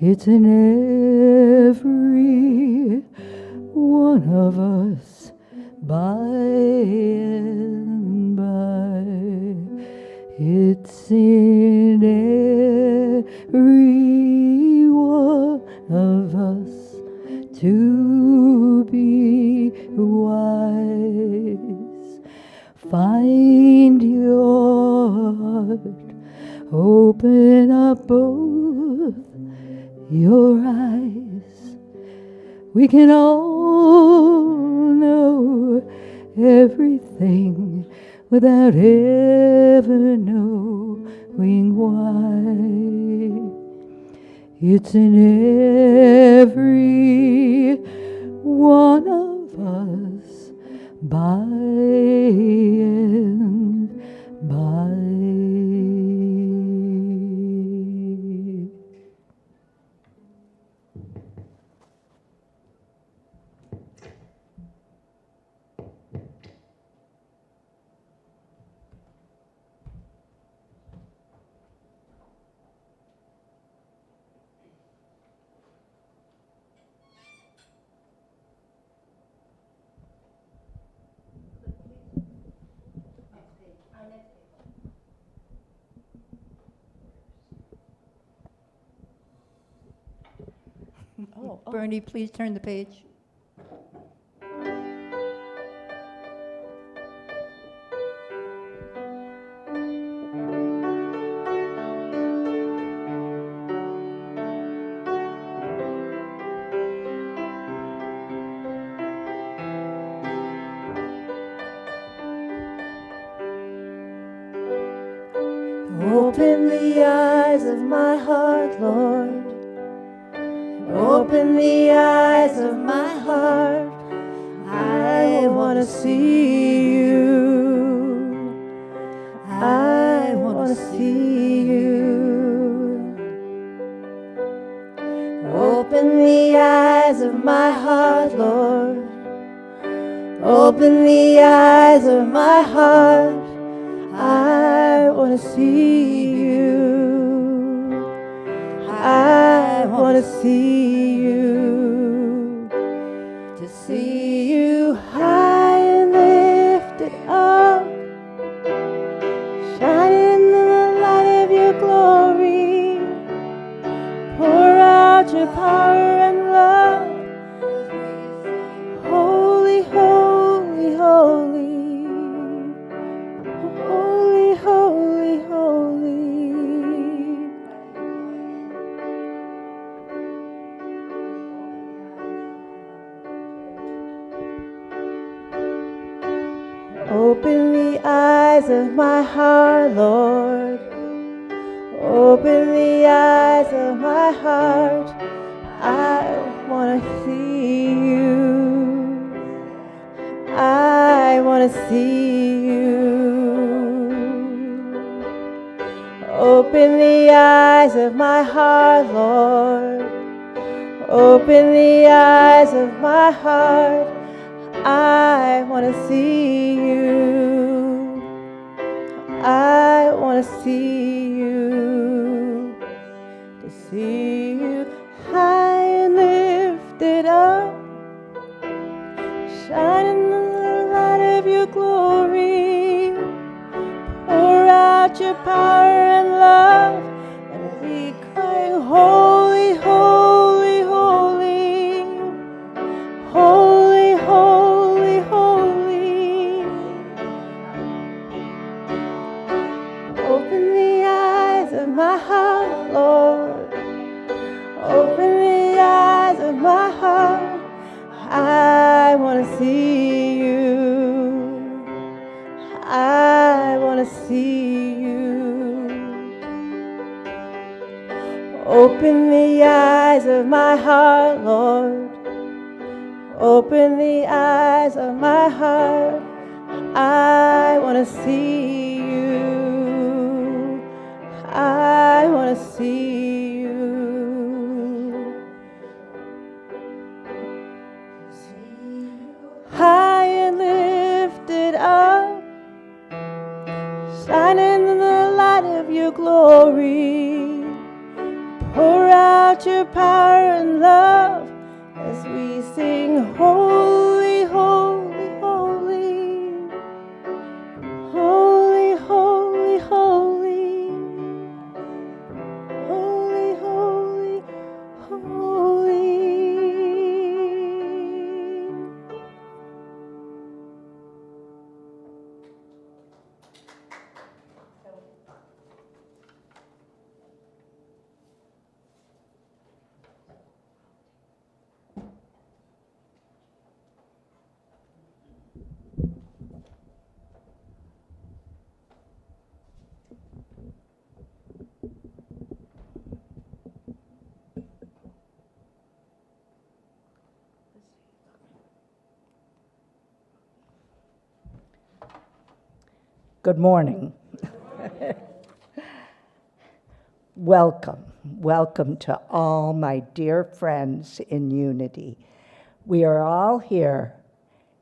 It's in every one of us by and by. It's in every one of us to be wise. Find your heart, open up both your eyes. We can all know everything without ever knowing why. It's in every one of us by and by. Bernie, please turn the page. Open the eyes of my heart, Lord. Open the eyes of my heart. I want to see you. I want to see you. Open the eyes of my heart, Lord. Open the eyes of my heart. I want to see you. I want to see you. To see you high and lifted up, shining in the light of your glory. Pour out your power and love. Holy, holy, holy. Holy, holy, holy. Open the eyes of my heart, Lord. Open the eyes of my heart. I want to see you. I want to see you. Open the eyes of my heart, Lord. Open the eyes of my heart. I want to see you. I want to see you. To see you high and lifted up, shining in the light of your glory. Pour out your power and love, and we cry, holy, holy, holy, holy, holy, holy. Open the eyes of my heart, Lord. Open the eyes of my heart. I want to see you. I want to see you. Open the eyes of my heart, Lord. Open the eyes of my heart. I want to see you. I want to see you. High and lifted up, shining in the light of your glory. Pour out your power and love as we sing, holy, holy, holy, holy, holy, holy, holy, holy, holy. Good morning. Welcome to all my dear friends in unity. We are all here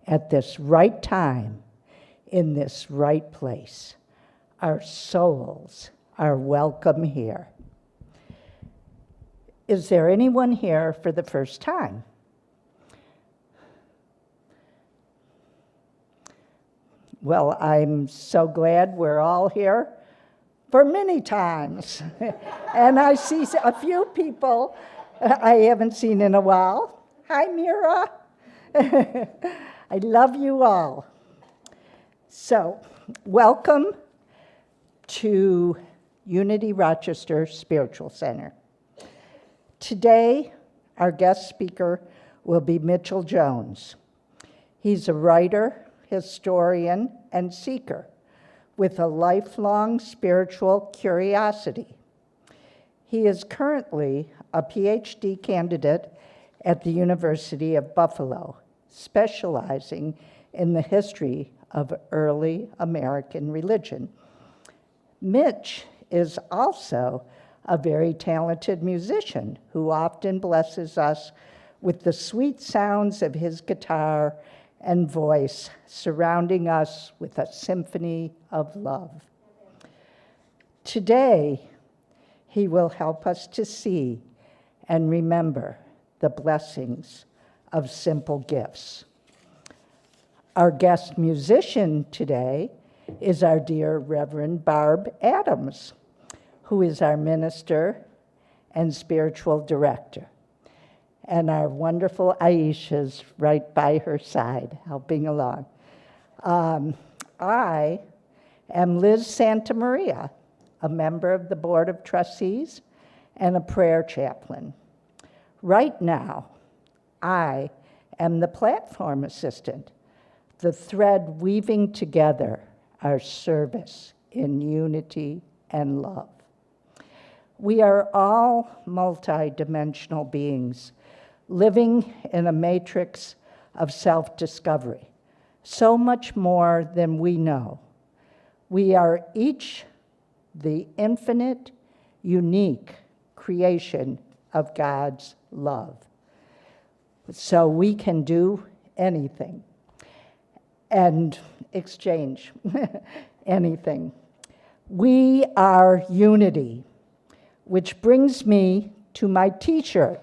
at this right time, in this right place. Our souls are welcome here. Is there anyone here for the first time? Well, I'm so glad we're all here for many times. And I see a few people I haven't seen in a while. Hi, Mira. I love you all. So, welcome to Unity Rochester Spiritual Center. Today, our guest speaker will be Mitchell Jones. He's a writer, historian, and seeker with a lifelong spiritual curiosity. He is currently a PhD candidate at the University of Buffalo, specializing in the history of early American religion. Mitch is also a very talented musician who often blesses us with the sweet sounds of his guitar and voice, surrounding us with a symphony of love. Today, he will help us to see and remember the blessings of simple gifts. Our guest musician today is our dear Reverend Barb Adams, who is our minister and spiritual director. And our wonderful Aisha's right by her side, helping along. I am Liz Santa Maria, a member of the Board of Trustees and a prayer chaplain. Right now, I am the platform assistant, the thread weaving together our service in unity and love. We are all multidimensional beings, living in a matrix of self-discovery, so much more than we know. We are each the infinite, unique creation of God's love. so we can do anything and exchange anything. We are unity, which brings me to my t-shirt.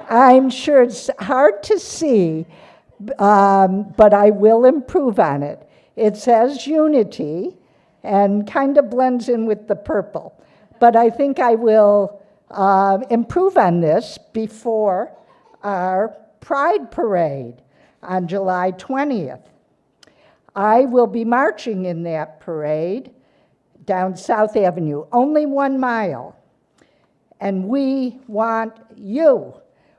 I'm sure it's hard to see, but I will improve on it. It says unity and kind of blends in with the purple. But I think I will improve on this before our Pride Parade on July 20th. I will be marching in that parade down South Avenue, only 1 mile. And we want you.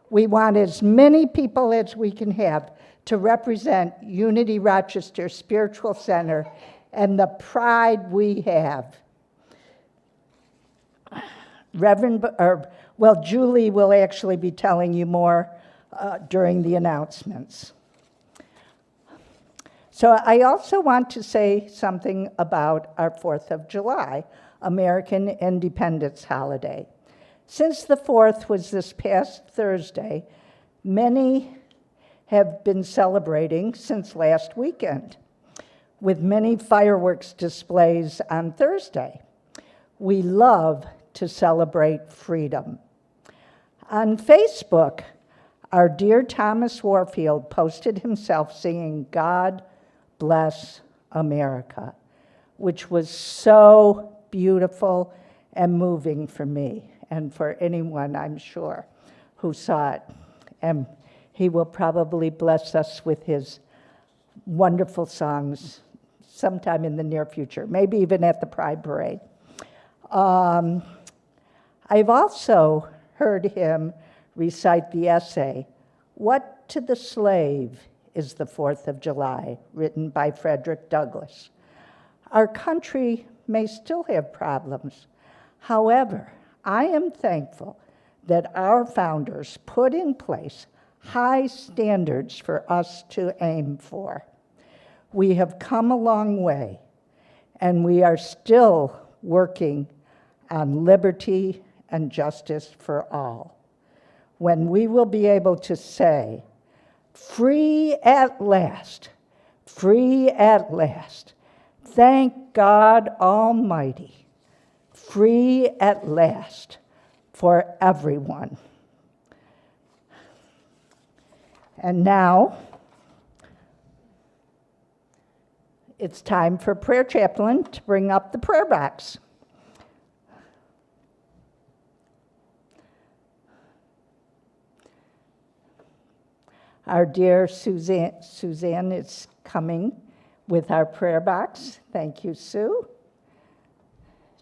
We want as many people as we can have to represent Unity Rochester Spiritual Center and the pride we have. Julie will actually be telling you more during the announcements. So I also want to say something about our 4th of July, American Independence holiday. Since the 4th was this past Thursday, many have been celebrating since last weekend, with many fireworks displays on Thursday. We love to celebrate freedom. On Facebook, our dear Thomas Warfield posted himself singing "God Bless America," which was so beautiful and moving for me and for anyone, I'm sure, who saw it. And he will probably bless us with his wonderful songs sometime in the near future, maybe even at the Pride Parade. I've also heard him recite the essay, "What to the Slave is the 4th of July," written by Frederick Douglass. Our country may still have problems. However, I am thankful that our founders put in place high standards for us to aim for. We have come a long way, and we are still working on liberty and justice for all. When we will be able to say, free at last, thank God Almighty, free at last for everyone. And now, it's time for Prayer Chaplain to bring up the prayer box. Our dear Suzanne is coming with our prayer box. Thank you, Sue.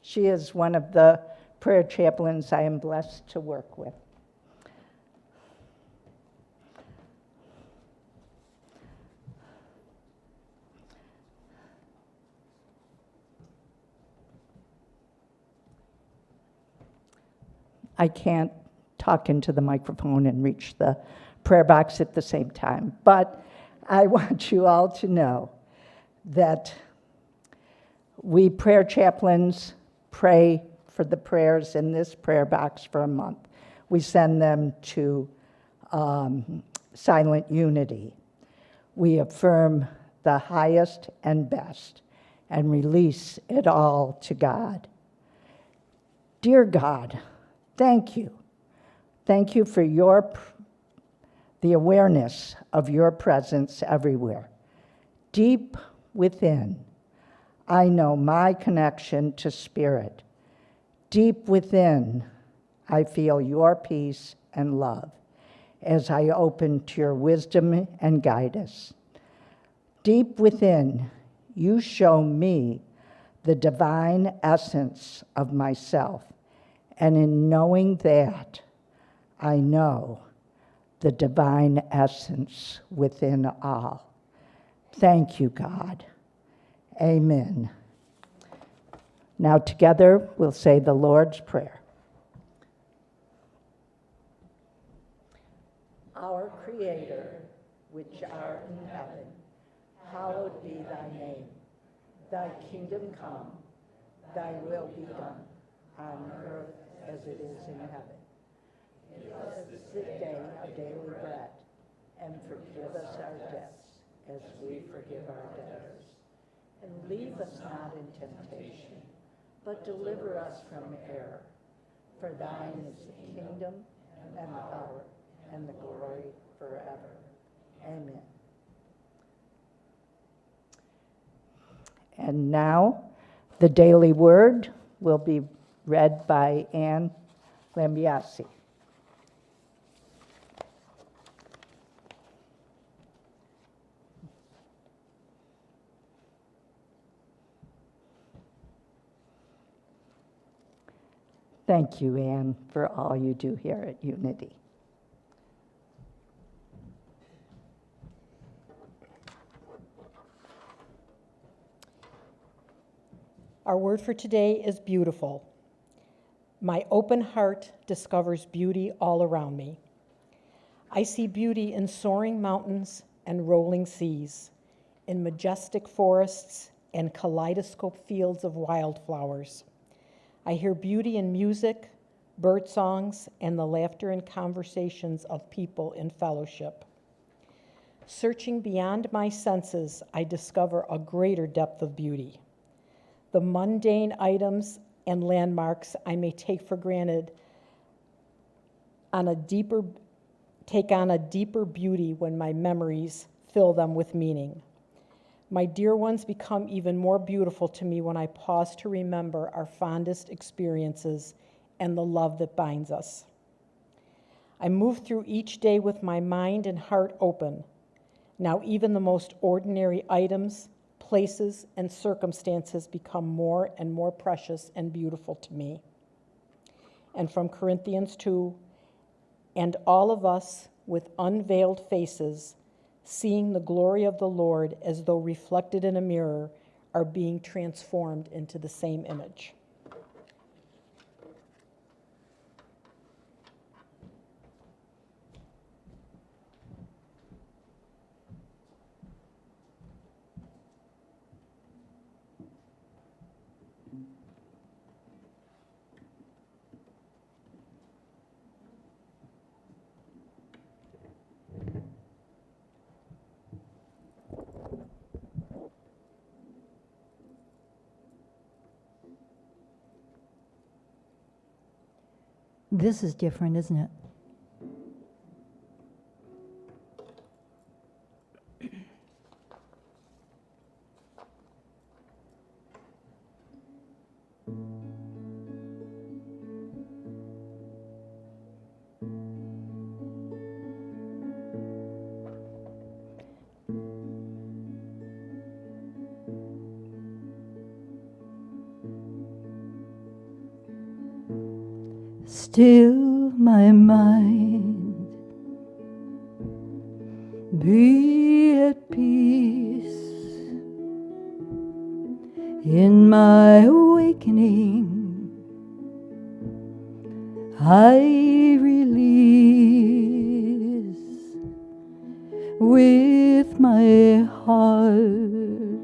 She is one of the prayer chaplains I am blessed to work with. I can't talk into the microphone and reach the prayer box at the same time, but I want you all to know that we prayer chaplains pray for the prayers in this prayer box for a month. We send them to Silent Unity. We affirm the highest and best and release it all to God. Dear God, thank you. Thank you for the awareness of your presence everywhere. Deep within, I know my connection to Spirit. Deep within, I feel your peace and love as I open to your wisdom and guidance. Deep within, you show me the divine essence of myself, and in knowing that, I know the divine essence within all. Thank you, God. Amen. Now together we'll say the Lord's Prayer. Our Creator, which art in heaven, hallowed be thy name. Thy kingdom come, thy will be done, on earth as it is in heaven. Give us this day our daily bread, and forgive us our debts as we forgive our debtors. And leave us not in temptation, but deliver us from error. For thine is the kingdom, and the power, and the glory forever. Amen. And now, the daily word will be read by Anne Lambiasi. Thank you, Anne, for all you do here at Unity. Our word for today is beautiful. My open heart discovers beauty all around me. I see beauty in soaring mountains and rolling seas, in majestic forests and kaleidoscope fields of wildflowers. I hear beauty in music, bird songs, and the laughter and conversations of people in fellowship. Searching beyond my senses, I discover a greater depth of beauty. The mundane items and landmarks I may take for granted take on a deeper beauty when my memories fill them with meaning. My dear ones become even more beautiful to me when I pause to remember our fondest experiences and the love that binds us. I move through each day with my mind and heart open. Now even the most ordinary items, places, and circumstances become more and more precious and beautiful to me. And from Corinthians 2, and all of us with unveiled faces, seeing the glory of the Lord as though reflected in a mirror, are being transformed into the same image. This is different, isn't it? Still my mind, be at peace. In my awakening, I release with my heart,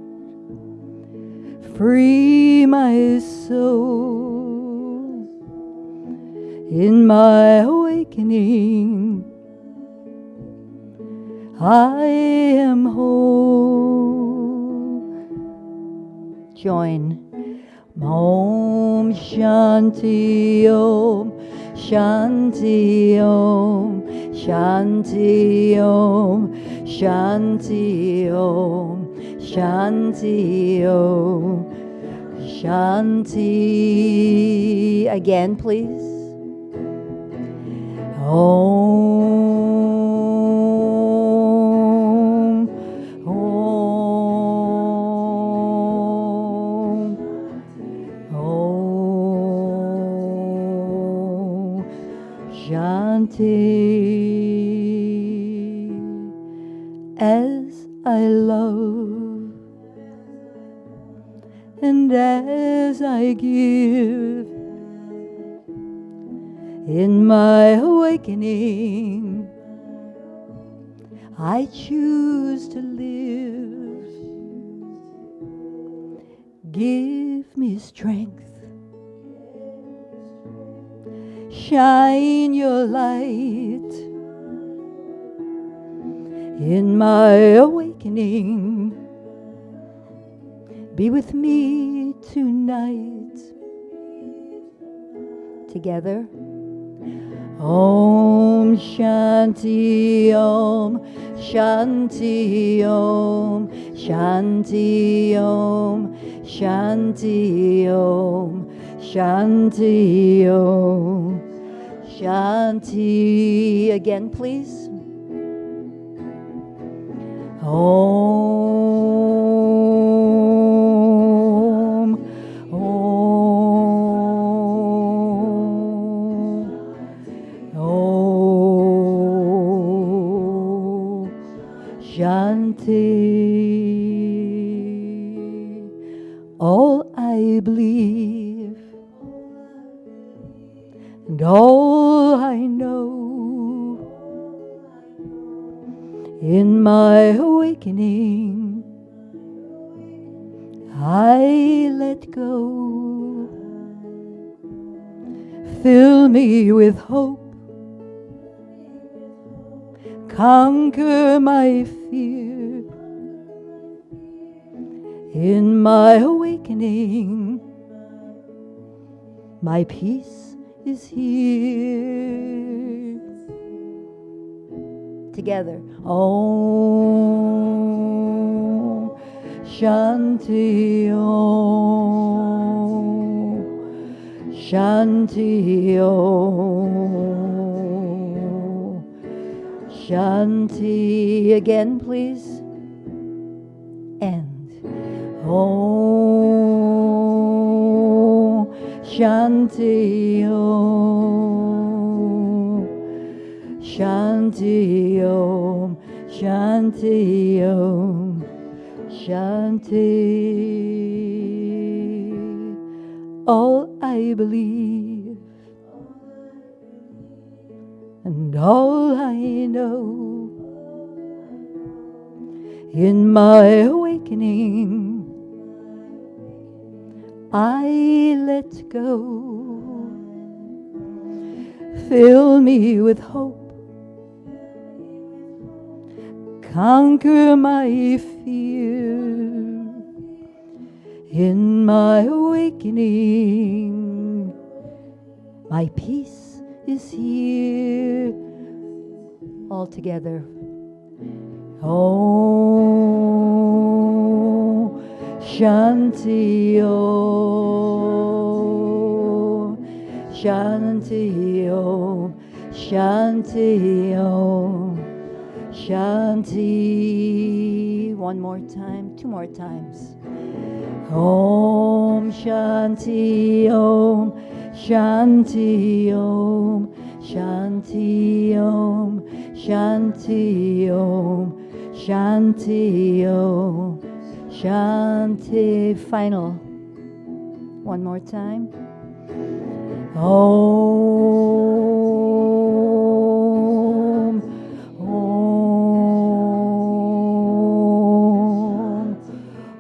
free my soul. In my awakening, I am whole. Join. Om Shanti Om, Shanti Om, Shanti Om, Shanti Om, Shanti Om, Shanti. Again, please. Om, Om, Om, Shanti. As I love and as I give, in my awakening, I choose to live. Give me strength shine your light in my awakening. Be with me tonight. Together. Om Shanti Om Shanti Om Shanti Om Shanti Om Shanti Om Shanti. Again, please. Om Om Shanti. All I believe and all I know in my awakening, I let go. Fill me with hope. Conquer my fear. In my awakening, my peace is here. Together. Om Shanti Om Shanti Om Shanti. Again, please. And Om Shanti Om Shanti Om Shanti Om Shanti. All I believe and all I know in my awakening, I let go. Fill me with hope. Conquer my fear. In my awakening, my peace is here. All together. Om Shanti Om Shanti Om Shanti Om Shanti. One more time, two more times. Om Shanti Om Shanti Om Shanti Om Shanti Om Shanti Om Shanti. Final. One more time. Om Om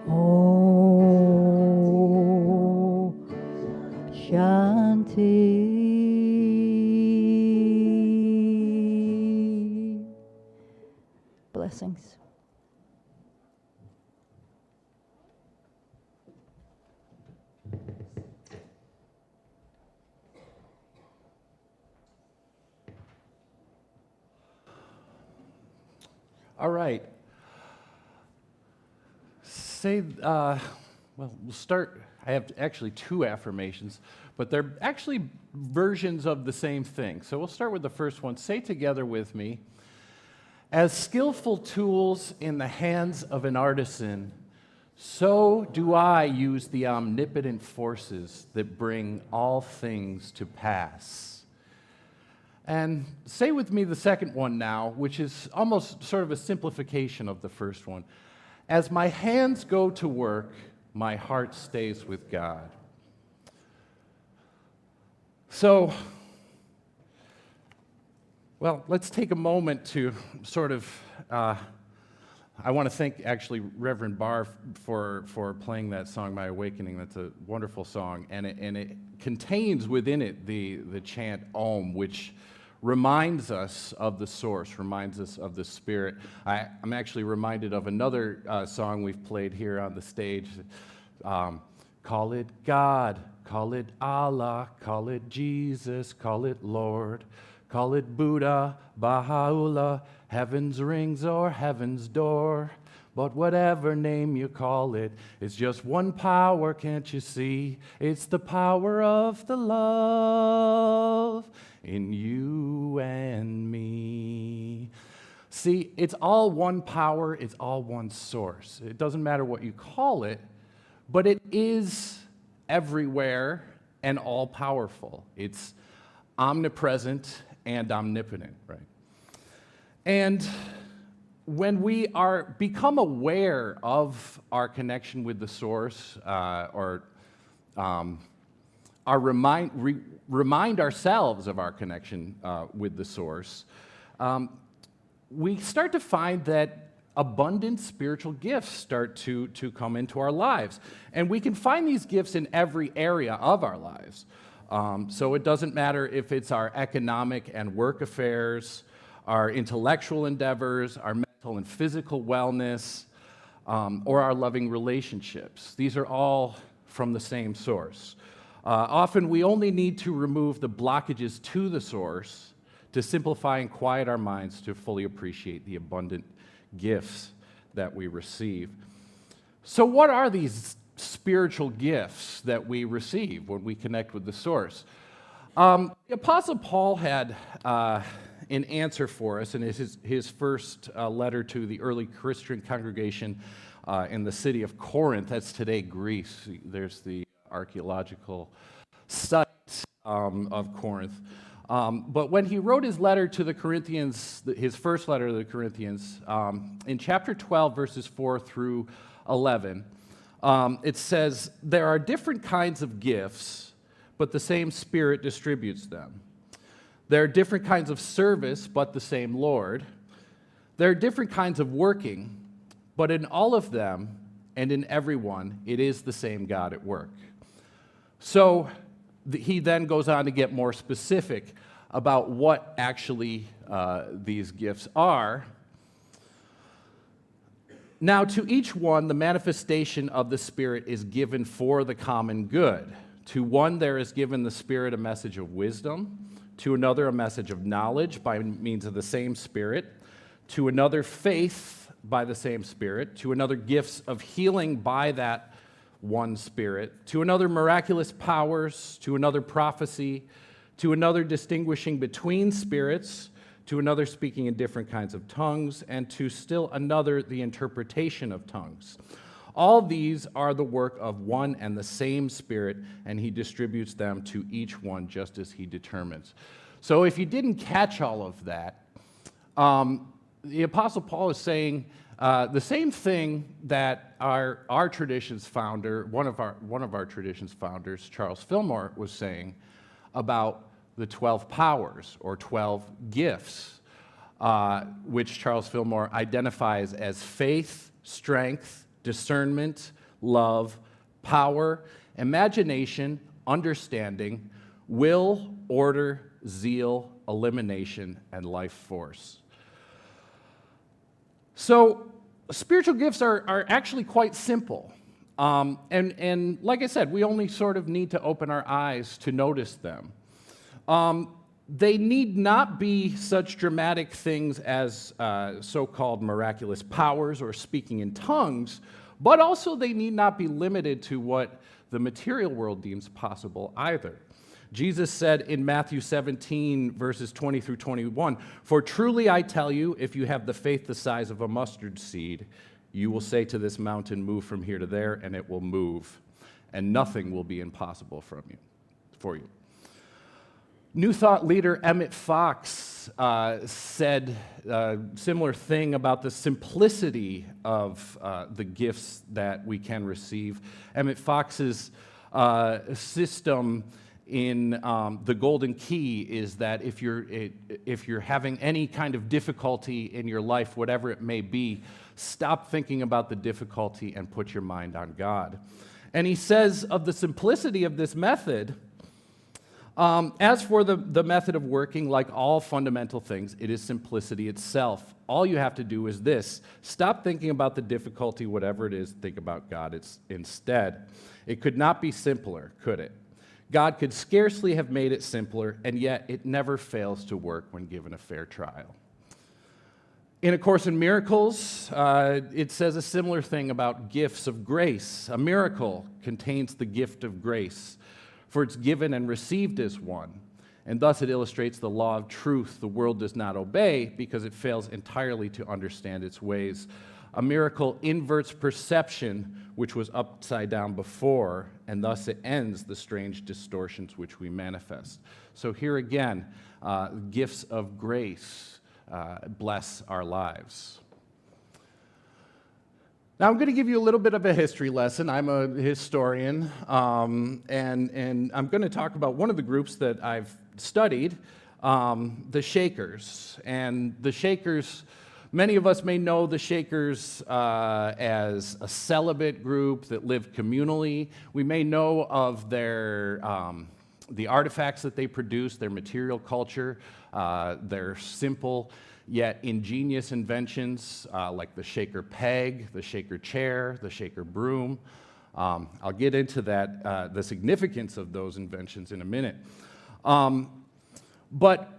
Om Shanti. Blessings. All right. Well, we'll start. I have actually two affirmations, but they're actually versions of the same thing. So we'll start with the first one. Say together with me, as skillful tools in the hands of an artisan, so do I use the omnipotent forces that bring all things to pass. And say with me the second one now, which is almost sort of a simplification of the first one. As my hands go to work, my heart stays with God. So, well, let's take a moment to sort of I want to thank actually Reverend Barr for playing that song, My Awakening. That's a wonderful song, and it contains within it the chant Om, which reminds us of the source, reminds us of the Spirit. I'm actually reminded of another song we've played here on the stage. Call it God, call it Allah, call it Jesus, call it Lord, call it Buddha, Baha'u'llah, heaven's rings or heaven's door. But whatever name you call it, it's just one power, can't you see? It's the power of the love in you and me. See, it's all one power, it's all one source. It doesn't matter what you call it, but it is everywhere and all-powerful. It's omnipresent and omnipotent, right? And when we become aware of our connection with the source, remind ourselves of our connection with the source, we start to find that abundant spiritual gifts start to come into our lives. And we can find these gifts in every area of our lives. So it doesn't matter if it's our economic and work affairs, our intellectual endeavors, our mental and physical wellness, or our loving relationships. These are all from the same source. Often we only need to remove the blockages to the source to simplify and quiet our minds to fully appreciate the abundant gifts that we receive. So what are these spiritual gifts that we receive when we connect with the source? The Apostle Paul had an answer for us in his first letter to the early Christian congregation in the city of Corinth. That's today Greece. There's the archaeological site of Corinth. But when he wrote his letter to the Corinthians, his first letter to the Corinthians, in chapter 12, verses 4 through 11, it says, "There are different kinds of gifts, but the same Spirit distributes them. There are different kinds of service, but the same Lord. There are different kinds of working, but in all of them and in everyone, it is the same God at work." So he then goes on to get more specific about what actually these gifts are. "Now, to each one, the manifestation of the Spirit is given for the common good. To one, there is given the Spirit a message of wisdom, to another, a message of knowledge by means of the same Spirit, to another, faith by the same Spirit, to another, gifts of healing by that one Spirit, to another, miraculous powers, to another, prophecy, to another, distinguishing between spirits, to another, speaking in different kinds of tongues, and to still another, the interpretation of tongues. All these are the work of one and the same Spirit, and he distributes them to each one just as he determines." So if you didn't catch all of that, the Apostle Paul is saying the same thing that our tradition's founder, one of our tradition's founders, Charles Fillmore, was saying about the 12 powers or 12 gifts, which Charles Fillmore identifies as faith, strength, discernment, love, power, imagination, understanding, will, order, zeal, elimination, and life force. So spiritual gifts are actually quite simple. And like I said, we only sort of need to open our eyes to notice them. They need not be such dramatic things as so-called miraculous powers or speaking in tongues, but also they need not be limited to what the material world deems possible either. Jesus said in Matthew 17, verses 20 through 21, "For truly I tell you, if you have the faith the size of a mustard seed, you will say to this mountain, 'Move from here to there,' and it will move, and nothing will be impossible for you." New Thought leader Emmett Fox said a similar thing about the simplicity of the gifts that we can receive. Emmett Fox's system in the Golden Key is that if you're having any kind of difficulty in your life, whatever it may be, Stop thinking about the difficulty and put your mind on God. And he says of the simplicity of this method, as for the method of working, like all fundamental things, it is simplicity itself. All you have to do is this: stop thinking about the difficulty, whatever it is, think about God instead. It could not be simpler, could it? God could scarcely have made it simpler, and yet it never fails to work when given a fair trial. In A Course in Miracles, it says a similar thing about gifts of grace. A miracle contains the gift of grace, for it's given and received as one. And thus it illustrates the law of truth the world does not obey because it fails entirely to understand its ways. A miracle inverts perception, which was upside down before, and thus it ends the strange distortions which we manifest. So here again, gifts of grace bless our lives. Now, I'm going to give you a little bit of a history lesson. I'm a historian, and I'm going to talk about one of the groups that I've studied, the Shakers. And the Shakers, many of us may know the Shakers as a celibate group that lived communally. We may know of their the artifacts that they produced, their material culture, their simple yet ingenious inventions like the shaker peg, the shaker chair, the shaker broom. I'll get into that, the significance of those inventions in a minute. But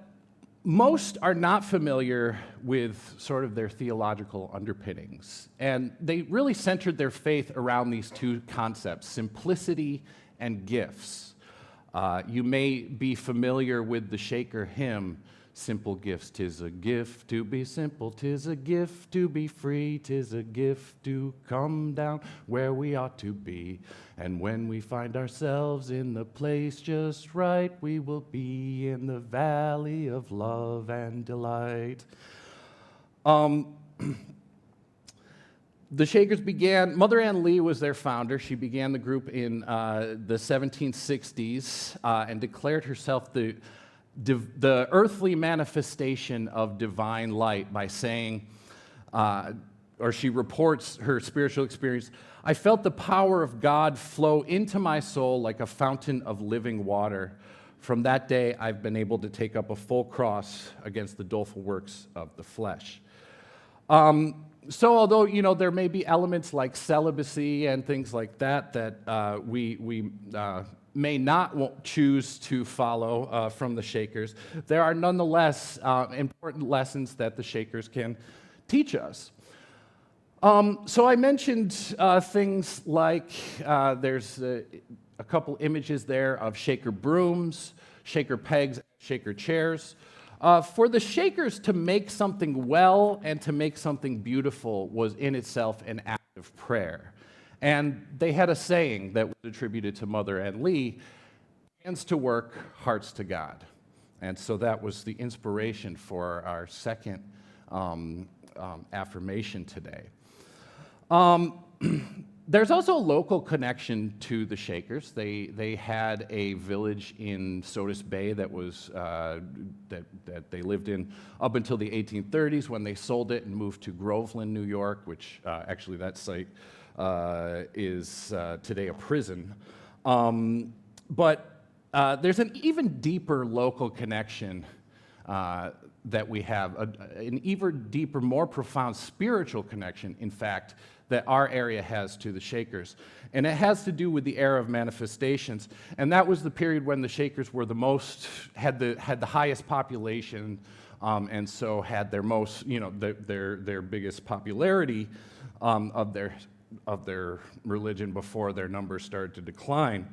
most are not familiar with sort of their theological underpinnings. And they really centered their faith around these two concepts, simplicity and gifts. You may be familiar with the Shaker hymn, "Simple gifts, 'tis a gift to be simple, 'tis a gift to be free, 'tis a gift to come down where we ought to be. And when we find ourselves in the place just right, we will be in the valley of love and delight." The Shakers began, Mother Ann Lee was their founder. She began the group in the 1760s and declared herself the earthly manifestation of divine light by saying, or she reports her spiritual experience, "I felt the power of God flow into my soul like a fountain of living water. From that day, I've been able to take up a full cross against the doleful works of the flesh." So although, there may be elements like celibacy and things like that that we may not choose to follow from the Shakers, there are nonetheless important lessons that the Shakers can teach us. So I mentioned things like there's a couple images there of shaker brooms, shaker pegs, shaker chairs. For the Shakers to make something well and to make something beautiful was in itself an act of prayer. And they had a saying that was attributed to Mother Ann Lee, "Hands to work, hearts to God." And so that was the inspiration for our second affirmation today. There's also a local connection to the Shakers. They had a village in Sodus Bay that was that they lived in up until the 1830s, when they sold it and moved to Groveland, New York, which actually that site is today a prison. But there's an even deeper local connection that we have, an even deeper, more profound spiritual connection, in fact, that our area has to the Shakers. And it has to do with the era of manifestations. And that was the period when the Shakers were had the highest population, and so had their most, their biggest popularity of their religion before their numbers started to decline.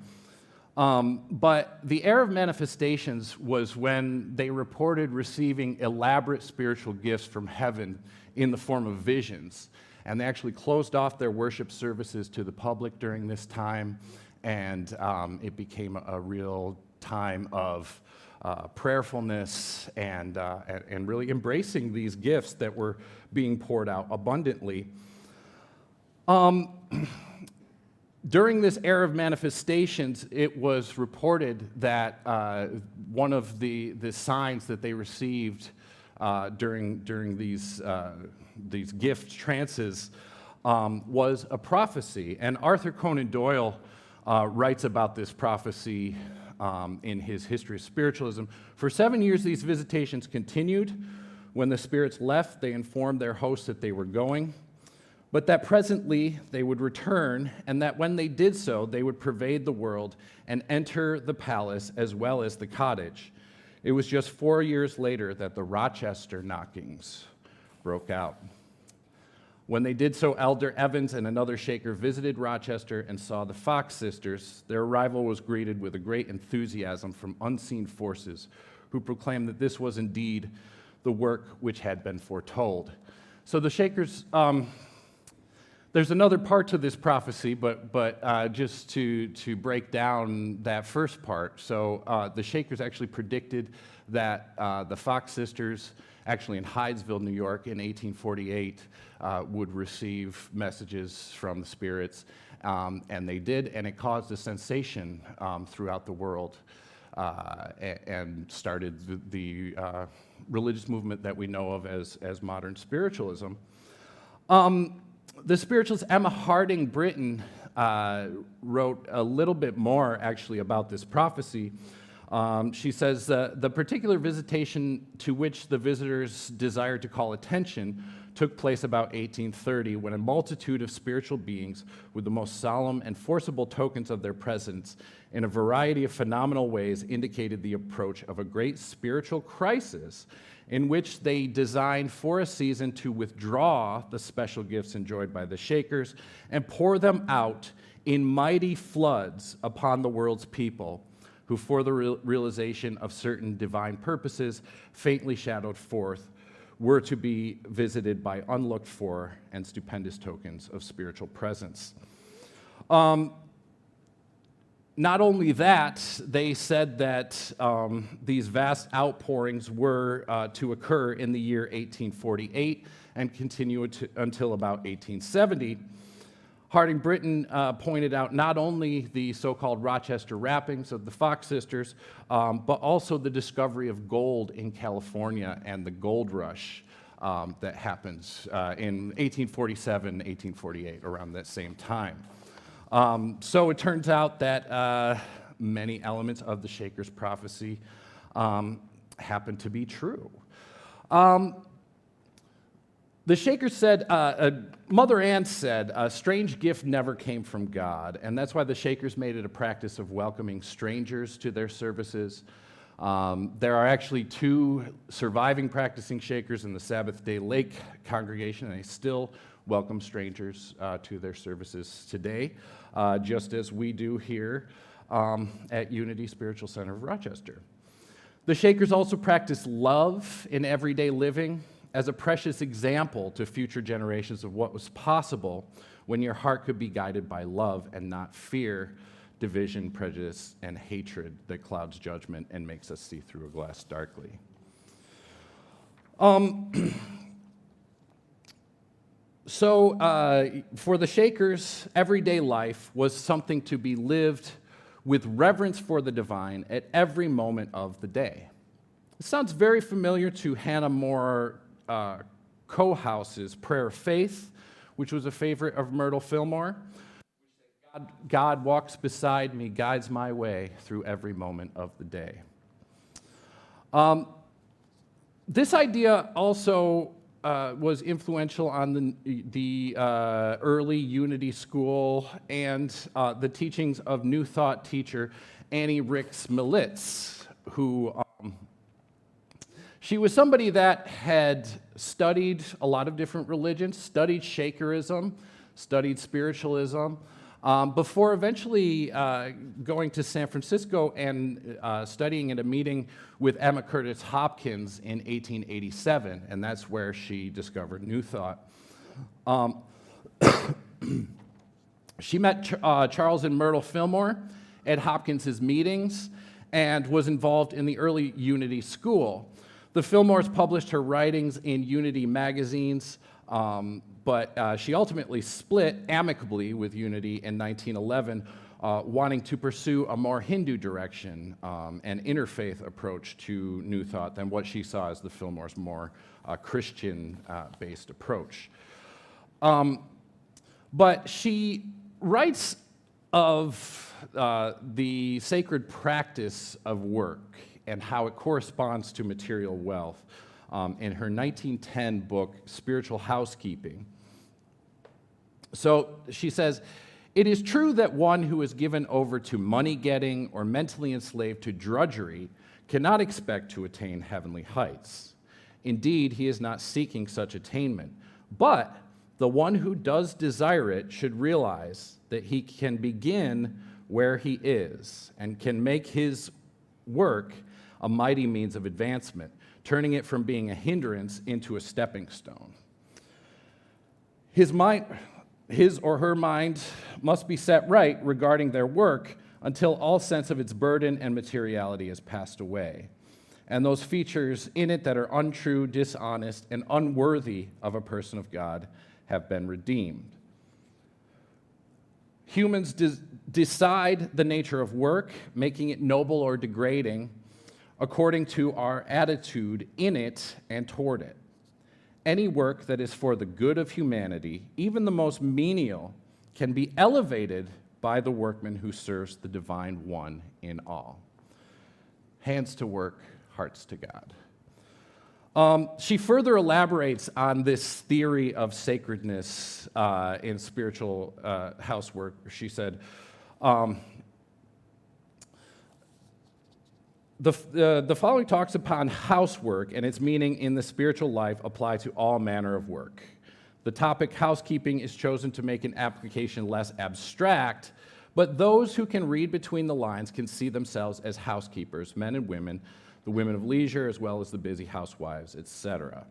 But the era of manifestations was when they reported receiving elaborate spiritual gifts from heaven in the form of visions. And they actually closed off their worship services to the public during this time, and it became a real time of prayerfulness and really embracing these gifts that were being poured out abundantly. During this era of manifestations, it was reported that one of the signs that they received during these these gift trances was a prophecy. And Arthur Conan Doyle writes about this prophecy in his History of Spiritualism. For 7 years, these visitations continued. When the spirits left, they informed their hosts that they were going, but that presently they would return, and that when they did so, they would pervade the world and enter the palace as well as the cottage. It was just 4 years later that the Rochester knockings broke out. When they did so, Elder Evans and another Shaker visited Rochester and saw the Fox sisters. Their arrival was greeted with a great enthusiasm from unseen forces, who proclaimed that this was indeed the work which had been foretold. So the Shakers, there's another part to this prophecy, but just to break down that first part. So the Shakers actually predicted that the Fox sisters, actually in Hydesville, New York, in 1848, would receive messages from the spirits, and they did, and it caused a sensation throughout the world and started the religious movement that we know of as modern spiritualism. The spiritualist Emma Harding Britton wrote a little bit more, actually, about this prophecy. She says, the particular visitation to which the visitors desired to call attention took place about 1830, when a multitude of spiritual beings, with the most solemn and forcible tokens of their presence, in a variety of phenomenal ways, indicated the approach of a great spiritual crisis, in which they designed for a season to withdraw the special gifts enjoyed by the Shakers and pour them out in mighty floods upon the world's people, who for the realization of certain divine purposes faintly shadowed forth, were to be visited by unlooked for and stupendous tokens of spiritual presence. Not only that, they said that these vast outpourings were to occur in the year 1848 and continue until about 1870. Harding Britton pointed out not only the so-called Rochester wrappings of the Fox sisters, but also the discovery of gold in California and the gold rush that happens in 1847, 1848, around that same time. So it turns out that many elements of the Shakers' prophecy happen to be true. The Shakers said, Mother Ann said, a strange gift never came from God, and that's why the Shakers made it a practice of welcoming strangers to their services. There are actually 2 surviving practicing Shakers in the Sabbath Day Lake congregation, and they still welcome strangers to their services today, just as we do here at Unity Spiritual Center of Rochester. The Shakers also practice love in everyday living as a precious example to future generations of what was possible when your heart could be guided by love and not fear, division, prejudice, and hatred that clouds judgment and makes us see through a glass darkly. So for the Shakers, everyday life was something to be lived with reverence for the divine at every moment of the day. It sounds very familiar to Hannah Moore Cohouse's Prayer of Faith, which was a favorite of Myrtle Fillmore. God walks beside me, guides my way through every moment of the day. This idea also was influential on the early Unity School and the teachings of New Thought teacher Annie Rix Militz, who she was somebody that had studied a lot of different religions, studied Shakerism, studied spiritualism, before eventually going to San Francisco and studying at a meeting with Emma Curtis Hopkins in 1887, and that's where she discovered New Thought. She met Charles and Myrtle Fillmore at Hopkins's meetings and was involved in the early Unity School. The Fillmores published her writings in Unity magazines, but she ultimately split amicably with Unity in 1911 wanting to pursue a more Hindu direction, an interfaith approach to New Thought than what she saw as the Fillmore's more Christian-based approach. But she writes of the sacred practice of work and how it corresponds to material wealth in her 1910 book, Spiritual Housekeeping. So she says, "It is true that one who is given over to money-getting or mentally enslaved to drudgery cannot expect to attain heavenly heights. Indeed, he is not seeking such attainment. But the one who does desire it should realize that he can begin where he is and can make his work a mighty means of advancement, turning it from being a hindrance into a stepping stone. His or her mind must be set right regarding their work until all sense of its burden and materiality has passed away, and those features in it that are untrue, dishonest, and unworthy of a person of God have been redeemed. Humans decide the nature of work, making it noble or degrading, according to our attitude in it and toward it. Any work that is for the good of humanity, even the most menial, can be elevated by the workman who serves the divine one in all." Hands to work, hearts to God. She further elaborates on this theory of sacredness in spiritual housework. She said, the following talks upon housework and its meaning in the spiritual life apply to all manner of work. The topic housekeeping is chosen to make an application less abstract, but those who can read between the lines can see themselves as housekeepers, men and women, the women of leisure as well as the busy housewives, etc.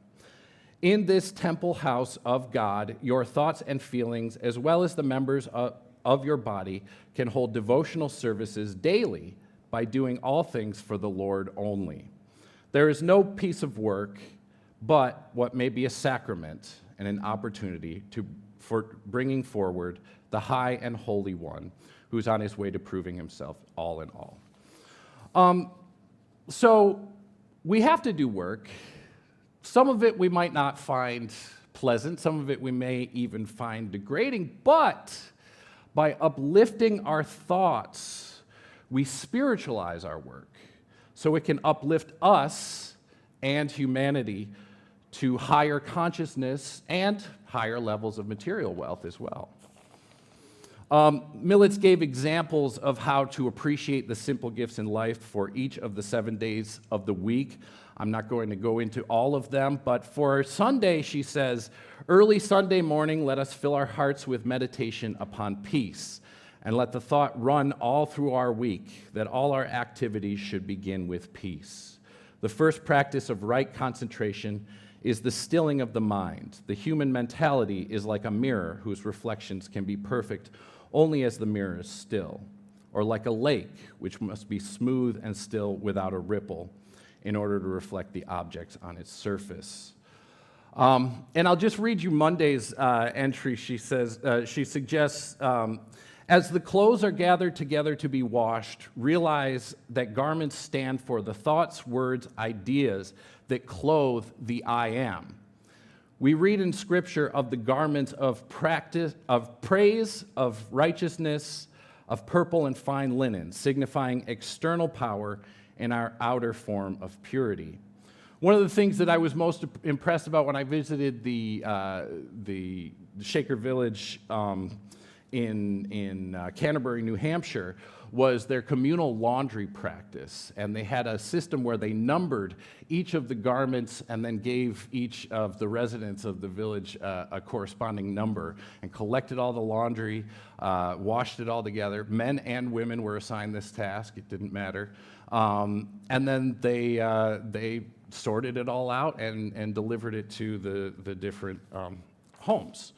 In this temple house of God, your thoughts and feelings, as well as the members of your body, can hold devotional services daily by doing all things for the Lord only. There is no piece of work but what may be a sacrament and an opportunity for bringing forward the high and holy one who's on his way to proving himself all in all. So we have to do work. Some of it we might not find pleasant. Some of it we may even find degrading. But by uplifting our thoughts, we spiritualize our work so it can uplift us and humanity to higher consciousness and higher levels of material wealth as well. Militz gave examples of how to appreciate the simple gifts in life for each of the 7 days of the week. I'm not going to go into all of them, but for Sunday, she says, early Sunday morning, let us fill our hearts with meditation upon peace, and let the thought run all through our week that all our activities should begin with peace. The first practice of right concentration is the stilling of the mind. The human mentality is like a mirror whose reflections can be perfect only as the mirror is still, or like a lake which must be smooth and still without a ripple in order to reflect the objects on its surface. And I'll just read you Monday's entry. She suggests, as the clothes are gathered together to be washed, realize that garments stand for the thoughts, words, ideas that clothe the I am. We read in Scripture of the garments of practice, of praise, of righteousness, of purple and fine linen, signifying external power and our outer form of purity. One of the things that I was most impressed about when I visited the Shaker Village in Canterbury, New Hampshire, was their communal laundry practice. And they had a system where they numbered each of the garments and then gave each of the residents of the village a corresponding number and collected all the laundry, washed it all together. Men and women were assigned this task. It didn't matter. And then they sorted it all out and delivered it to the different homes.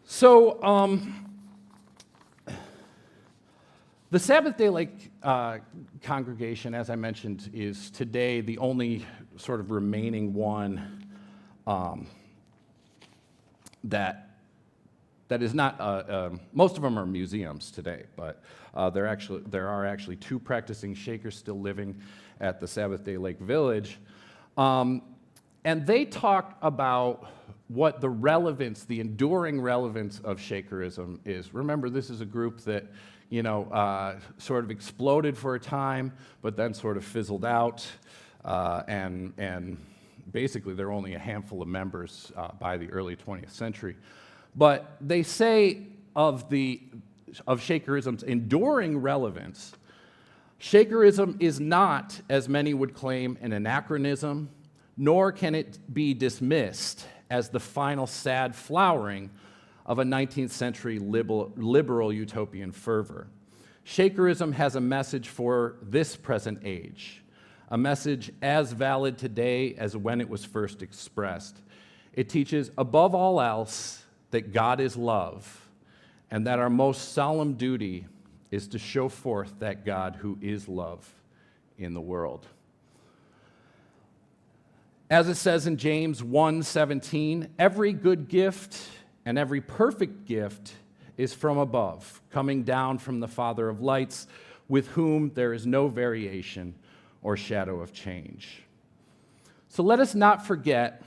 So the Sabbath Day Lake congregation, as I mentioned, is today the only sort of remaining one that that is not, most of them are museums today, but there are actually 2 practicing Shakers still living at the Sabbath Day Lake Village. And they talk about what the relevance, the enduring relevance of Shakerism is. Remember, this is a group that, sort of exploded for a time, but then sort of fizzled out, and basically there are only a handful of members by the early 20th century. But they say of Shakerism's enduring relevance, Shakerism is not, as many would claim, an anachronism, nor can it be dismissed as the final sad flowering of a 19th century liberal utopian fervor. Shakerism has a message for this present age, a message as valid today as when it was first expressed. It teaches, above all else, that God is love, and that our most solemn duty is to show forth that God who is love in the world. As it says in James 1:17, every good gift and every perfect gift is from above, coming down from the Father of lights, with whom there is no variation or shadow of change. So let us not forget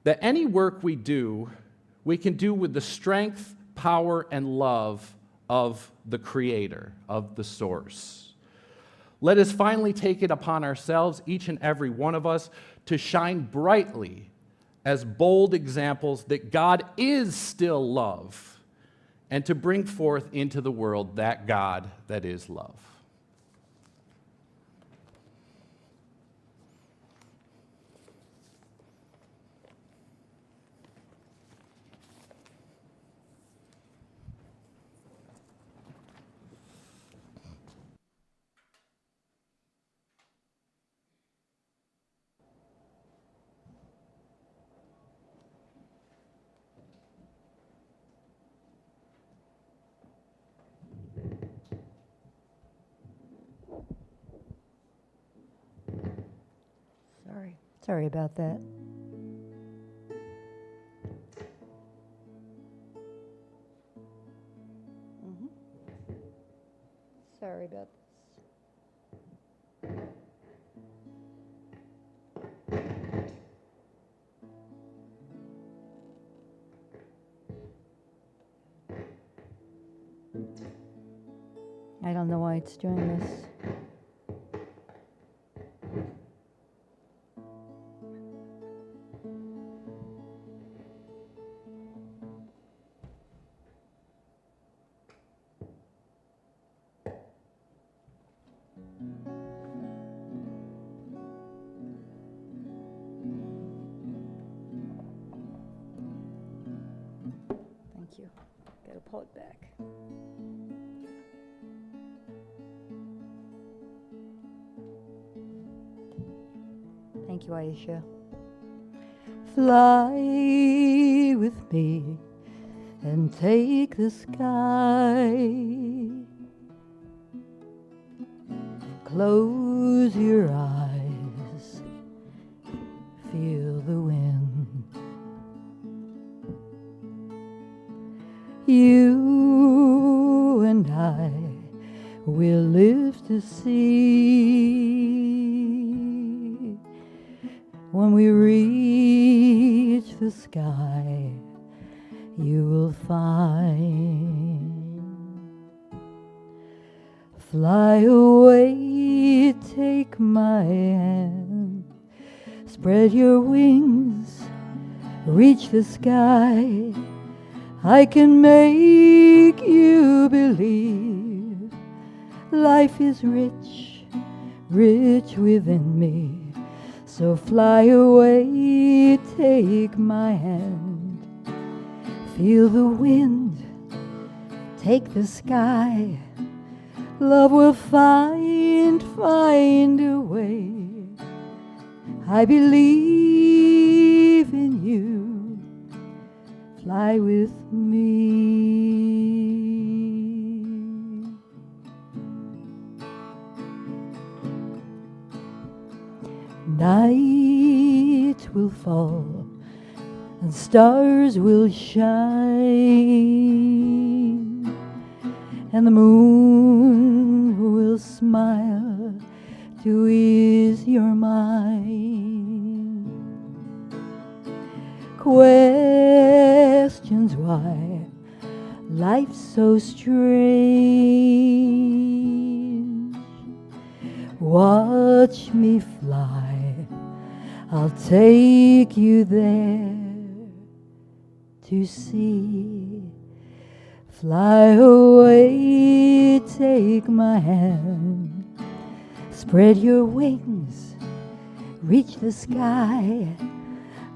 that any work we do, we can do with the strength, power, and love of the Creator, of the Source. Let us finally take it upon ourselves, each and every one of us, to shine brightly as bold examples that God is still love, and to bring forth into the world that God that is love. Sorry about that. Sorry about this. I don't know why it's doing this. Thank you. Gotta pull it back. Thank you, Aisha. Fly with me and take the sky. Close your eyes, feel the wind. You and I will live to see. When we reach the sky, you will find. Fly away, take my hand. Spread your wings, reach the sky. I can make you believe life is rich, rich within me. So fly away, take my hand. Feel the wind, take the sky. Love will find a way. I believe in you. Fly with me. Night will fall, and stars will shine, and the moon will smile to ease your mind. Questions why life's so strange. Watch me fly, I'll take you there to see. Fly away, take my hand, spread your wings, reach the sky.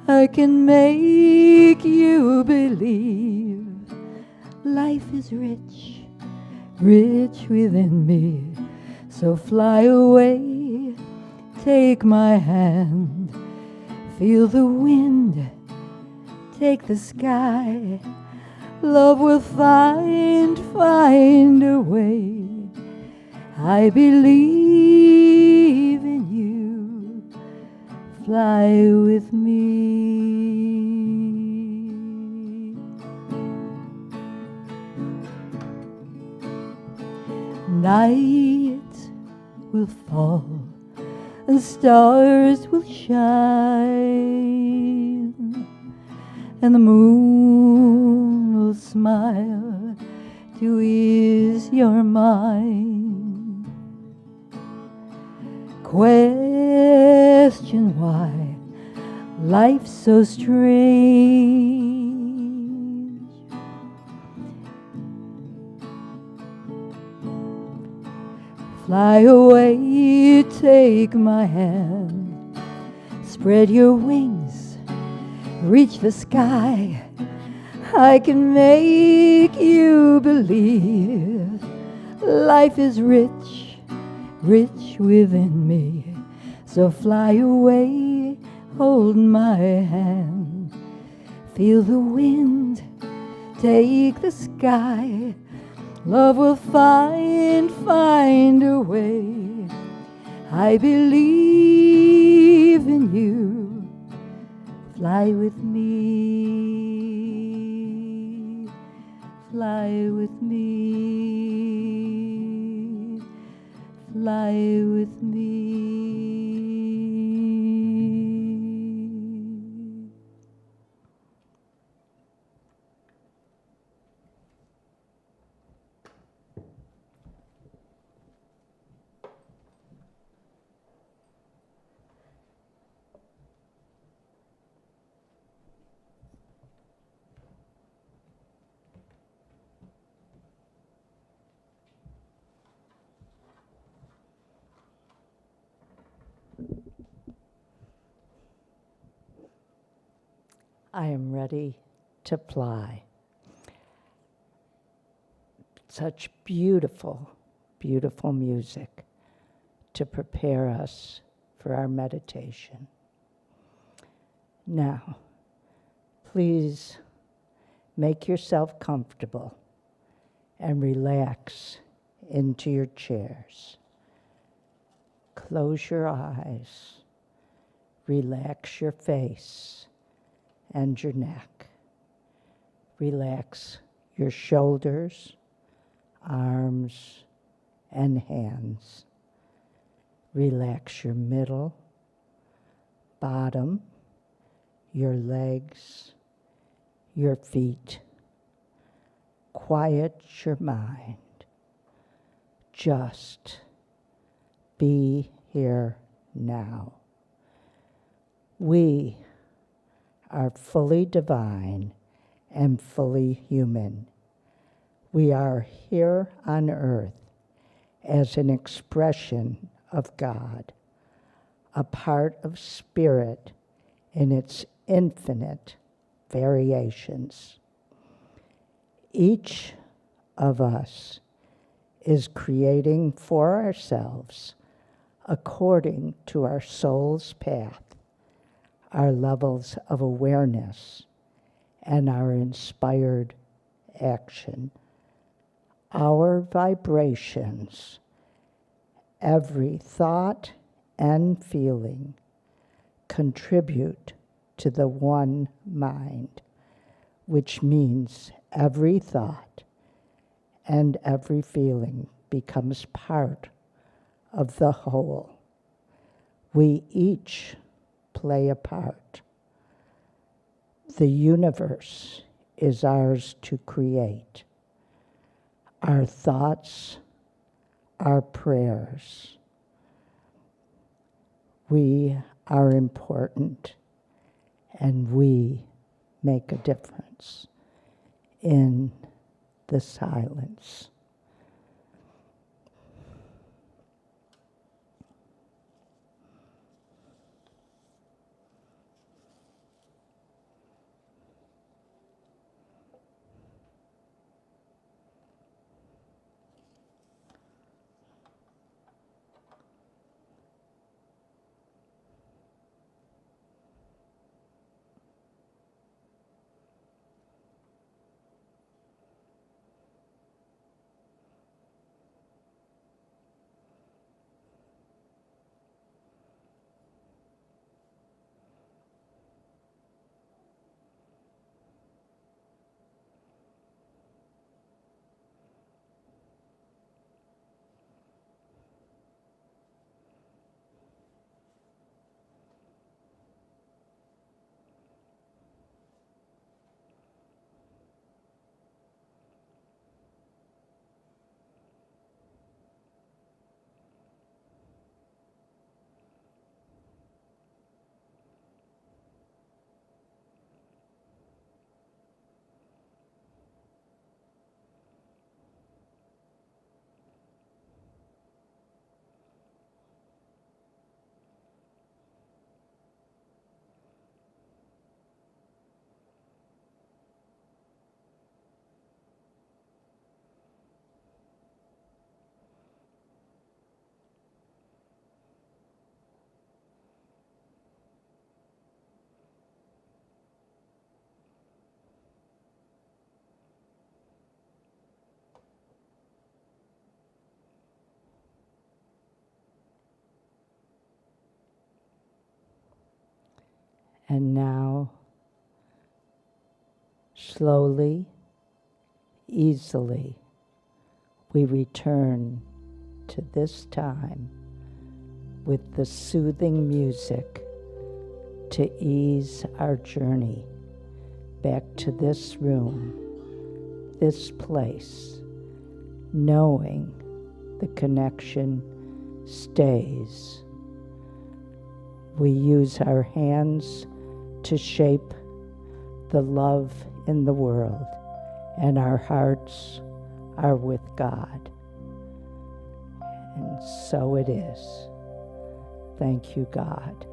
I can make you believe life is rich, rich within me. So fly away, take my hand, feel the wind, take the sky. Love will find a way. I believe in you. Fly with me. Night will fall and stars will shine, and the moon will smile to ease your mind. Question why life's so strange. Fly away, take my hand, spread your wings, reach the sky. I can make you believe life is rich, rich within me. So fly away, hold my hand, feel the wind, take the sky. Love will find a way. I believe in you. Fly with me. Fly with me. Fly with me. I am ready to fly. Such beautiful, beautiful music to prepare us for our meditation. Now, please make yourself comfortable and relax into your chairs. Close your eyes, relax your face and your neck. Relax your shoulders, arms, and hands. Relax your middle, bottom, your legs, your feet. Quiet your mind. Just be here now. We are fully divine and fully human. We are here on earth as an expression of God, a part of spirit in its infinite variations. Each of us is creating for ourselves according to our soul's path, our levels of awareness, and our inspired action. Our vibrations, every thought and feeling, contribute to the one mind, which means every thought and every feeling becomes part of the whole. We each play a part. The universe is ours to create. Our thoughts, our prayers. We are important, and we make a difference in the silence. And now, slowly, easily, we return to this time with the soothing music to ease our journey back to this room, this place, knowing the connection stays. We use our hands to shape the love in the world, and our hearts are with God. And so it is. Thank you, God.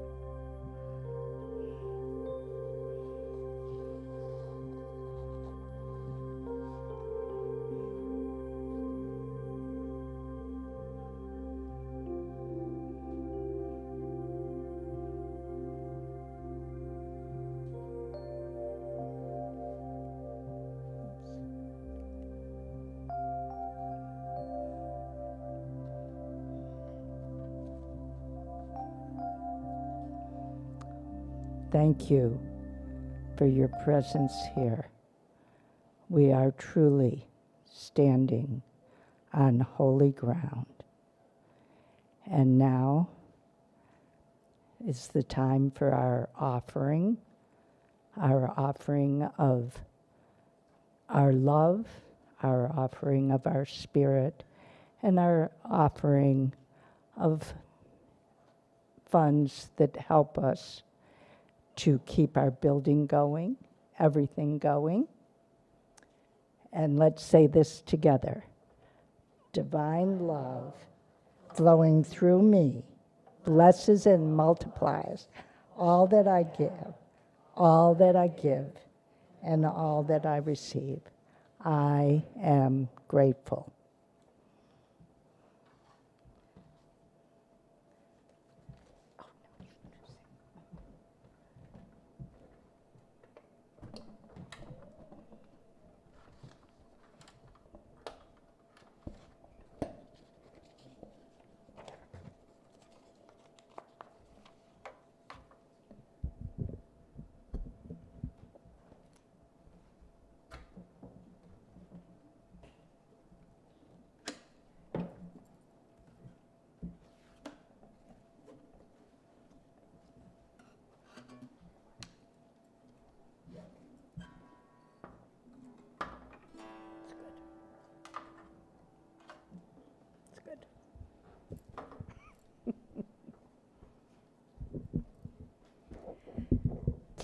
Thank you for your presence here. We are truly standing on holy ground. And now is the time for our offering of our love, our offering of our spirit, and our offering of funds that help us to keep our building going, everything going. And let's say this together. Divine love flowing through me blesses and multiplies all that I give, and all that I receive. I am grateful.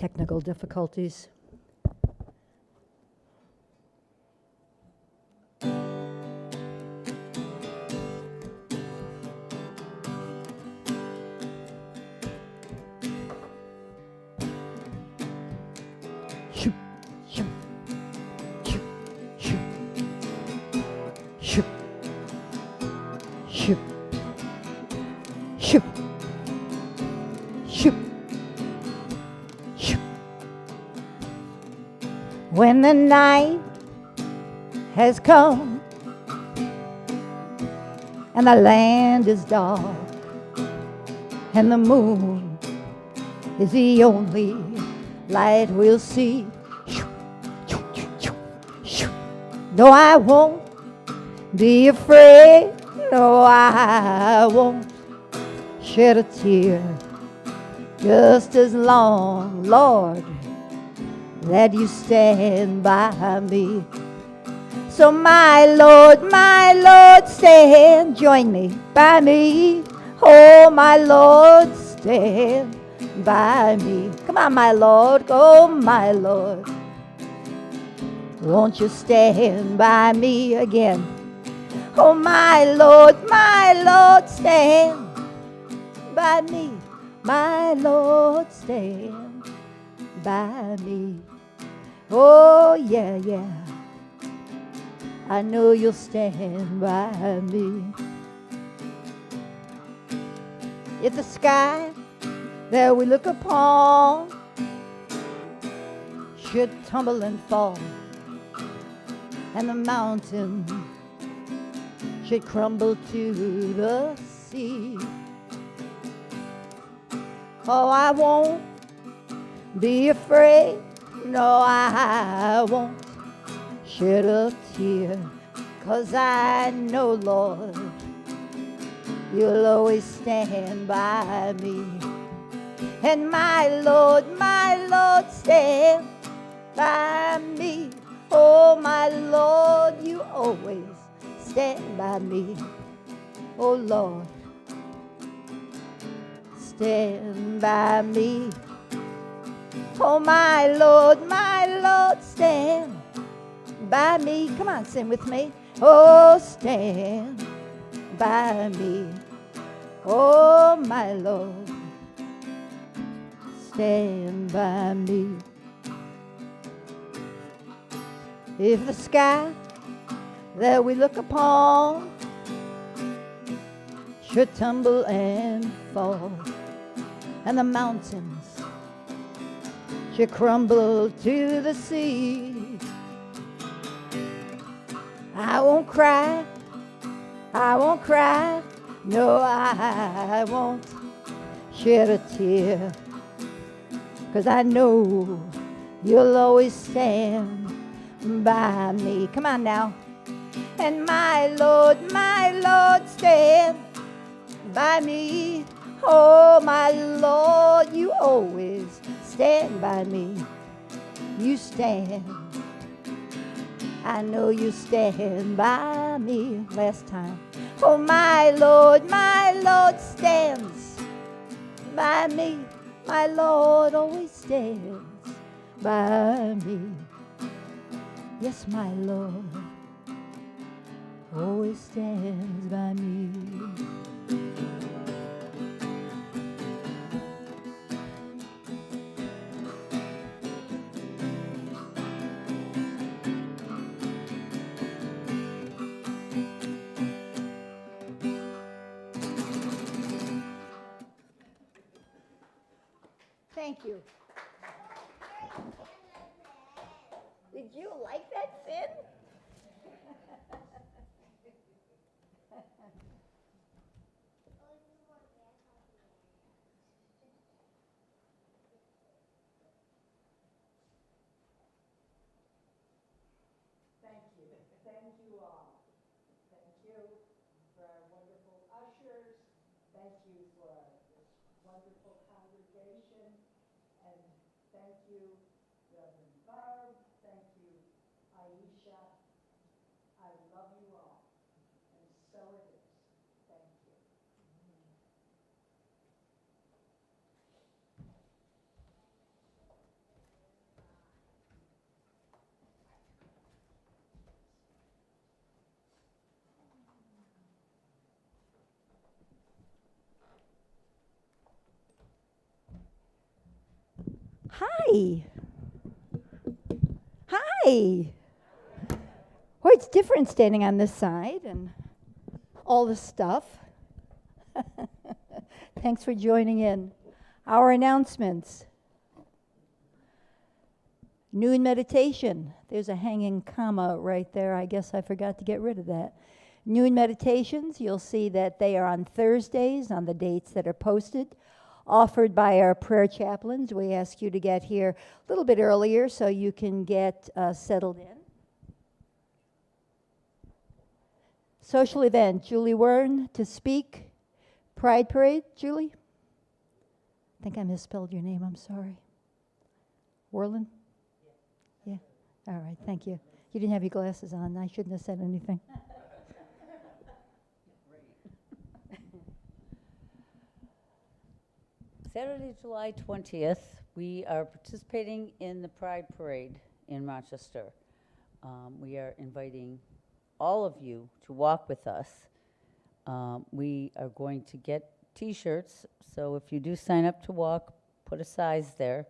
technical difficulties. Shoop, shoop, shoop, shoop, shoop, shoop, shoop, shoop, shoop. When the night has come and the land is dark and the moon is the only light we'll see. No, I won't be afraid. No, I won't shed a tear. Just as long, Lord, that you stand by me. So my Lord, stand, join me, by me. Oh, my Lord, stand by me. Come on, my Lord, oh, my Lord. Won't you stand by me again? Oh, my Lord, stand by me. My Lord, stand by me. Oh, yeah, yeah. I know you'll stand by me. If the sky that we look upon should tumble and fall, and the mountain should crumble to the sea, oh, I won't be afraid. No, I won't shed a tear, 'cause I know, Lord, you'll always stand by me. And my Lord, stand by me. Oh, my Lord, you always stand by me. Oh, Lord, stand by me. Oh, my Lord, stand by me. Come on, sing with me. Oh, stand by me. Oh, my Lord, stand by me. If the sky that we look upon should tumble and fall, and the mountains should crumble to the sea, I won't cry, no, I won't shed a tear, 'cause I know you'll always stand by me. Come on now. And my Lord, stand by me. Oh, my Lord, you always stand by me. You stand. I know you stand by me. Last time. Oh, my Lord, stands by me. My Lord always stands by me. Yes, my Lord always stands by me. Thank you. Did you like that, Finn? Thank you all. Thank you for our wonderful ushers. Thank you for this wonderful congregation. And thank you, Reverend Barb. Thank you, Aisha. I love you all. And so it is. Thank you. Hi. Hi. Well, it's different standing on this side and all the stuff. Thanks for joining in. Our announcements. Noon meditation. There's a hanging comma right there. I guess I forgot to get rid of that. Noon meditations, you'll see that they are on Thursdays on the dates that are posted, offered by our prayer chaplains. We ask you to get here a little bit earlier so you can get settled in. Social event, Julie Wern to speak. Pride Parade, Julie? I think I misspelled your name, I'm sorry. Werlin? Yeah. All right, thank you. You didn't have your glasses on. I shouldn't have said anything. Saturday, July 20th, we are participating in the Pride Parade in Rochester. We are inviting all of you to walk with us. We are going to get T-shirts, so if you do sign up to walk, put a size there.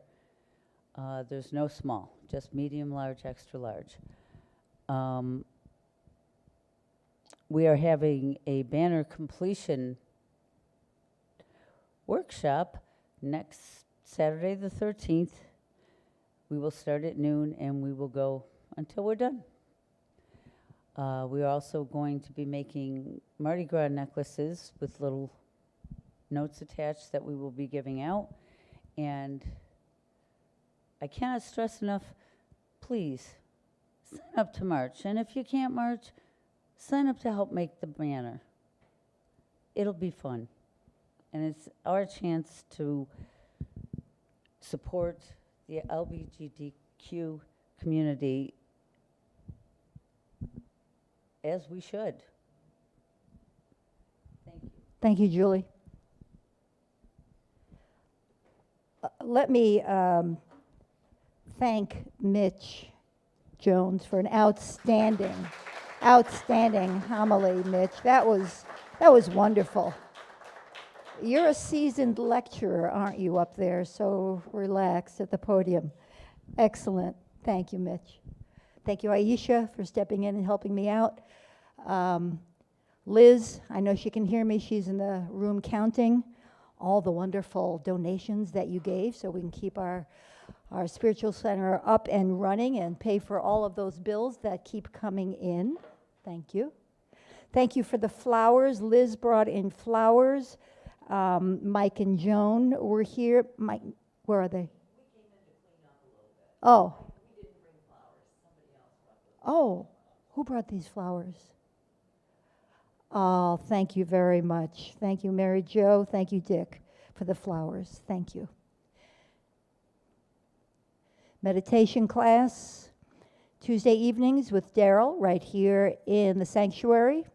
There's no small, just medium, large, extra large. We are having a banner completion workshop next Saturday the 13th. We will start at noon and we will go until we're done. We are also going to be making Mardi Gras necklaces with little notes attached that we will be giving out. And I cannot stress enough, please sign up to march. And if you can't march, sign up to help make the banner. It'll be fun. And it's our chance to support the LGBTQ community as we should. Thank you. Thank you, Julie. Let me thank Mitch Jones for an outstanding homily, Mitch. That was wonderful. You're a seasoned lecturer, aren't you, up there? So relaxed at the podium. Excellent. Thank you, Mitch. Thank you, Aisha, for stepping in and helping me out. Liz, I know she can hear me. She's in the room counting all the wonderful donations that you gave so we can keep our spiritual center up and running and pay for all of those bills that keep coming in. Thank you. Thank you for the flowers. Liz brought in flowers. Mike and Joan were here. Mike, where are they? We came in to clean up a little bit. Oh. We didn't bring flowers. Somebody else brought them. Oh, who brought these flowers? Oh, thank you very much. Thank you, Mary Jo. Thank you, Dick, for the flowers. Thank you. Meditation class, Tuesday evenings with Daryl right here in the sanctuary.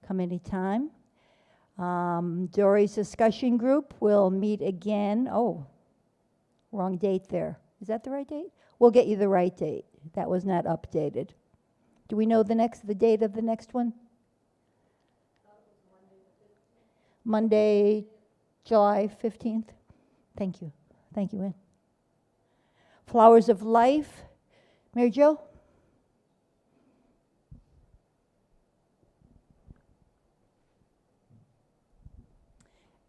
Come anytime. Dory's discussion group will meet again. Oh, wrong date there. Is that the right date? We'll get you the right date. That was not updated. Do we know the date of the next one? Monday, July 15th. Thank you. Thank you, Ann. Flowers of Life. Mary Jo?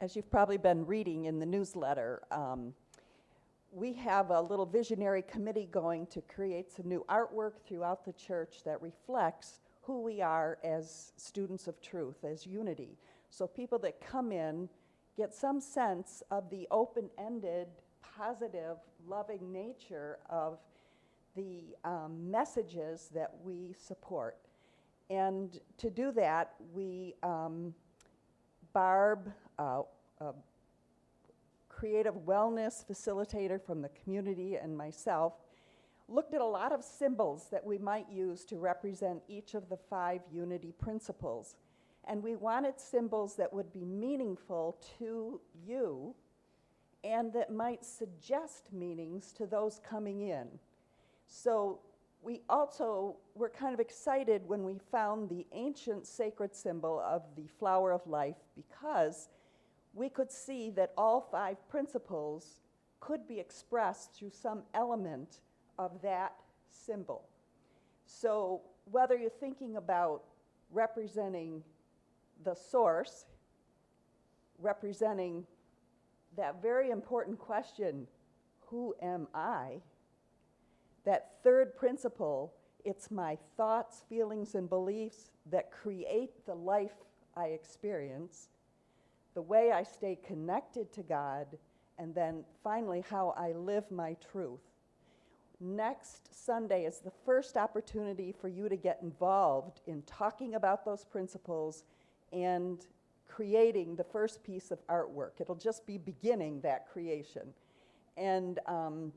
As you've probably been reading in the newsletter, we have a little visionary committee going to create some new artwork throughout the church that reflects who we are as students of truth, as unity. So people that come in get some sense of the open-ended, positive, loving nature of the messages that we support. And to do that, we, Barb, a creative wellness facilitator from the community, and myself, looked at a lot of symbols that we might use to represent each of the 5 unity principles. And we wanted symbols that would be meaningful to you and that might suggest meanings to those coming in. So we also were kind of excited when we found the ancient sacred symbol of the flower of life, because we could see that all 5 principles could be expressed through some element of that symbol. So whether you're thinking about representing the source, representing that very important question, who am I? That third principle, it's my thoughts, feelings, and beliefs that create the life I experience, the way I stay connected to God, and then finally how I live my truth. Next Sunday is the first opportunity for you to get involved in talking about those principles and creating the first piece of artwork. It'll just be beginning that creation. And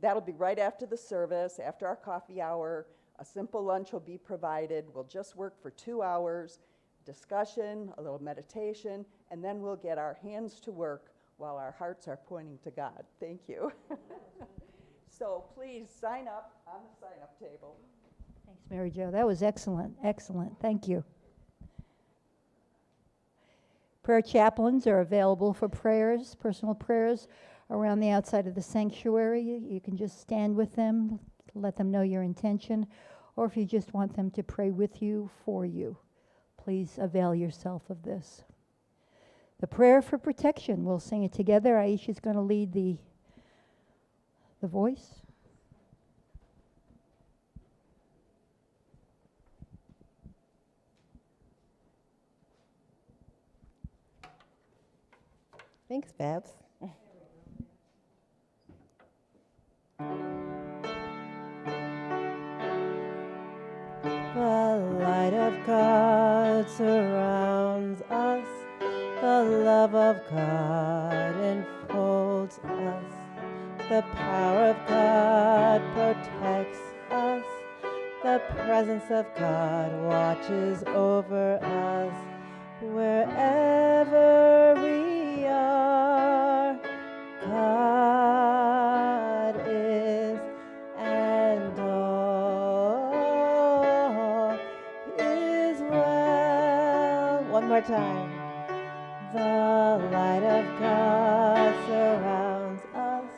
that'll be right after the service, after our coffee hour. A simple lunch will be provided. We'll just work for 2 hours, discussion, a little meditation, and then we'll get our hands to work while our hearts are pointing to God. Thank you. So please sign up on the sign-up table. Thanks, Mary Jo. That was excellent, excellent. Thank you. Prayer chaplains are available for prayers, personal prayers, around the outside of the sanctuary. You can just stand with them, let them know your intention, or if you just want them to pray with you, for you, please avail yourself of this. The prayer for protection, we'll sing it together. Aisha's going to lead the voice. Thanks, Babs. The light of God surrounds us. The love of God enfolds us. The power of God protects us. The presence of God watches over us. Wherever we are, God is, and all is well. One more time. The light of God surrounds us.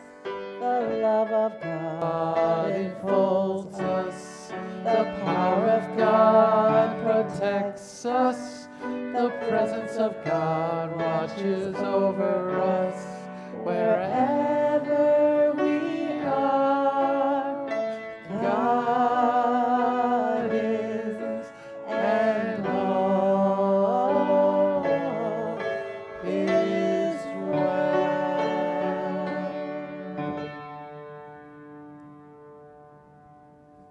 The love of God enfolds us. The power of God protects us. The presence of God watches over us. Wherever we are, God is, and all is well.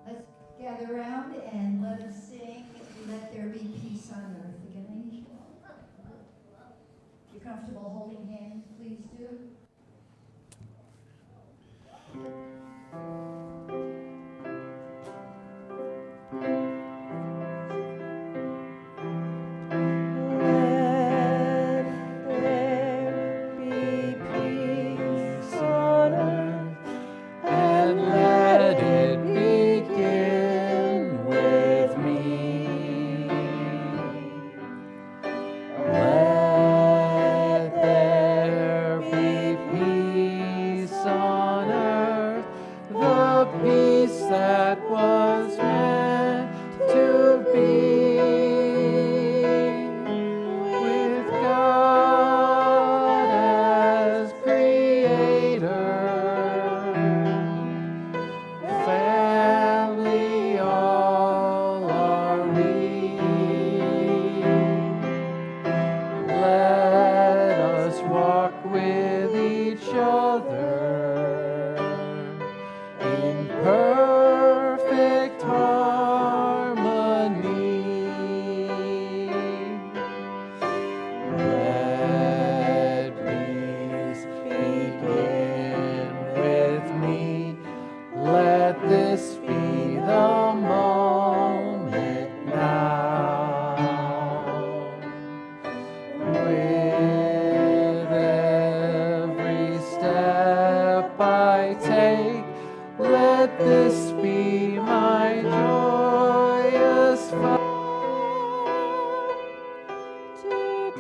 Let's gather around and let us sing, Let There Be Peace on Earth. Again, Aisha. If you're comfortable holding hands, please do. Let there be peace on earth, And let it begin with me. Let there be peace on earth, the peace that was meant to be. With God as creator, family all are we. Let us walk with each other in perfect harmony. Let peace begin with me. Let this be the moment now. With every step I take, let this be my joyous to take